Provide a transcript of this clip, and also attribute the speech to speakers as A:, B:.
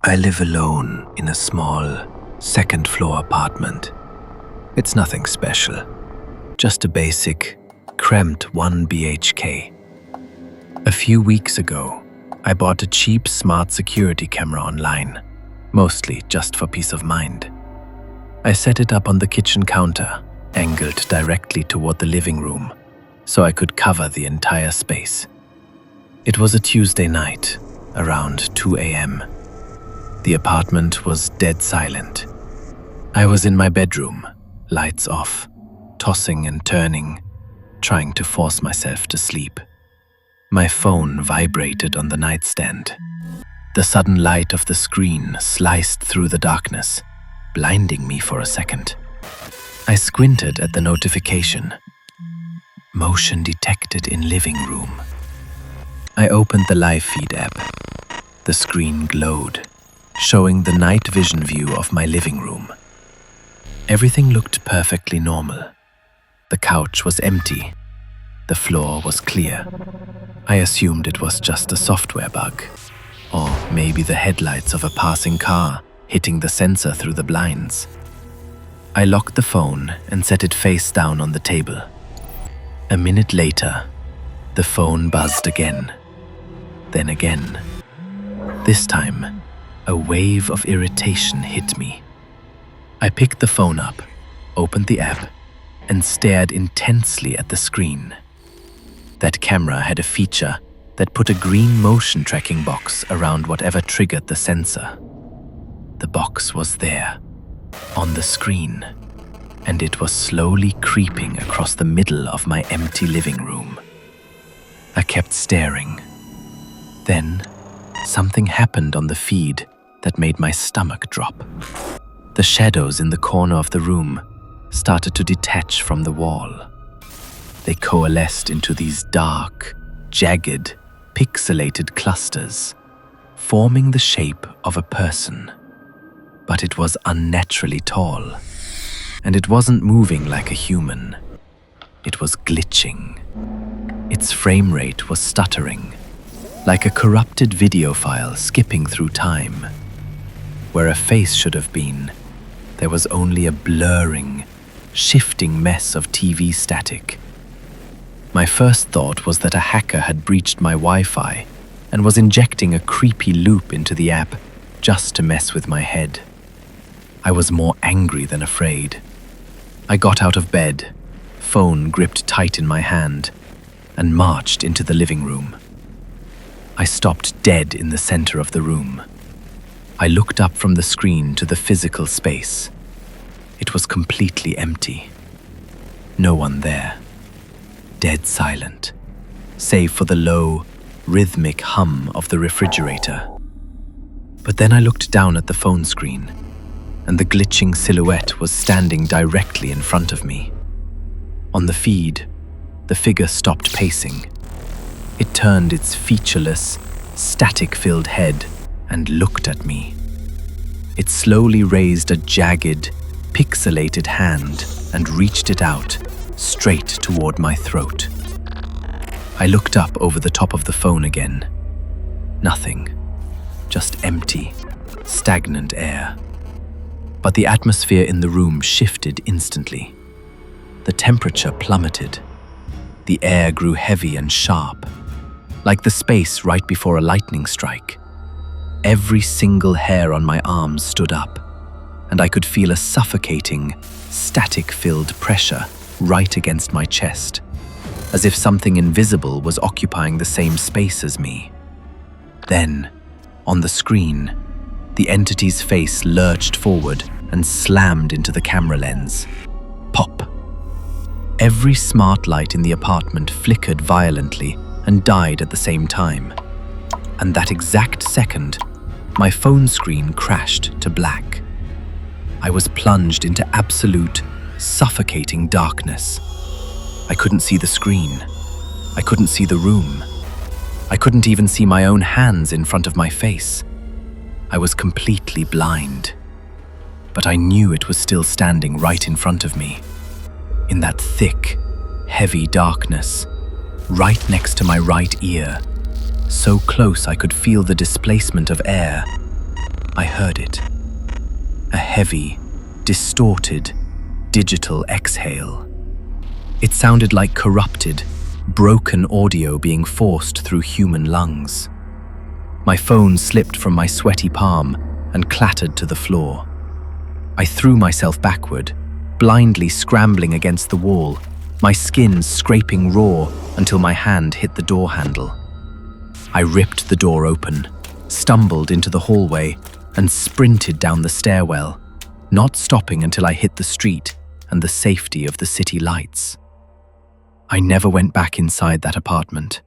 A: I live alone in a small, second-floor apartment. It's nothing special, just a basic, cramped 1 BHK. A few weeks ago, I bought a cheap smart security camera online, mostly just for peace of mind. I set it up on the kitchen counter, angled directly toward the living room, so I could cover the entire space. It was a Tuesday night, around 2 a.m. The apartment was dead silent. I was in my bedroom, lights off, tossing and turning, trying to force myself to sleep. My phone vibrated on the nightstand. The sudden light of the screen sliced through the darkness, blinding me for a second. I squinted at the notification. Motion detected in living room. I opened the live feed app. The screen glowed, showing the night vision view of my living room. Everything looked perfectly normal. The couch was empty. The floor was clear. I assumed it was just a software bug, or maybe the headlights of a passing car hitting the sensor through the blinds. I locked the phone and set it face down on the table. A minute later, the phone buzzed again. Then again. This time, a wave of irritation hit me. I picked the phone up, opened the app, and stared intensely at the screen. That camera had a feature that put a green motion tracking box around whatever triggered the sensor. The box was there, on the screen, and it was slowly creeping across the middle of my empty living room. I kept staring. Then, something happened on the feed that made my stomach drop. The shadows in the corner of the room started to detach from the wall. They coalesced into these dark, jagged, pixelated clusters, forming the shape of a person. But it was unnaturally tall, and it wasn't moving like a human. It was glitching. Its frame rate was stuttering, like a corrupted video file skipping through time. Where a face should have been, there was only a blurring, shifting mess of TV static. My first thought was that a hacker had breached my Wi-Fi and was injecting a creepy loop into the app just to mess with my head. I was more angry than afraid. I got out of bed, phone gripped tight in my hand, and marched into the living room. I stopped dead in the center of the room. I looked up from the screen to the physical space. It was completely empty. No one there. Dead silent, save for the low, rhythmic hum of the refrigerator. But then I looked down at the phone screen, and the glitching silhouette was standing directly in front of me. On the feed, the figure stopped pacing. It turned its featureless, static-filled head and looked at me. It slowly raised a jagged, pixelated hand and reached it out, straight toward my throat. I looked up over the top of the phone again. Nothing. Just empty, stagnant air. But the atmosphere in the room shifted instantly. The temperature plummeted. The air grew heavy and sharp, like the space right before a lightning strike. Every single hair on my arms stood up, and I could feel a suffocating, static-filled pressure right against my chest, as if something invisible was occupying the same space as me. Then, on the screen, the entity's face lurched forward and slammed into the camera lens. Pop! Every smart light in the apartment flickered violently and died at the same time. And that exact second, my phone screen crashed to black. I was plunged into absolute, suffocating darkness. I couldn't see the screen. I couldn't see the room. I couldn't even see my own hands in front of my face. I was completely blind. But I knew it was still standing right in front of me, in that thick, heavy darkness, right next to my right ear, so close I could feel the displacement of air. I heard it. A heavy, distorted, digital exhale. It sounded like corrupted, broken audio being forced through human lungs. My phone slipped from my sweaty palm and clattered to the floor. I threw myself backward, blindly scrambling against the wall, my skin scraping raw until my hand hit the door handle. I ripped the door open, stumbled into the hallway, and sprinted down the stairwell, not stopping until I hit the street and the safety of the city lights. I never went back inside that apartment.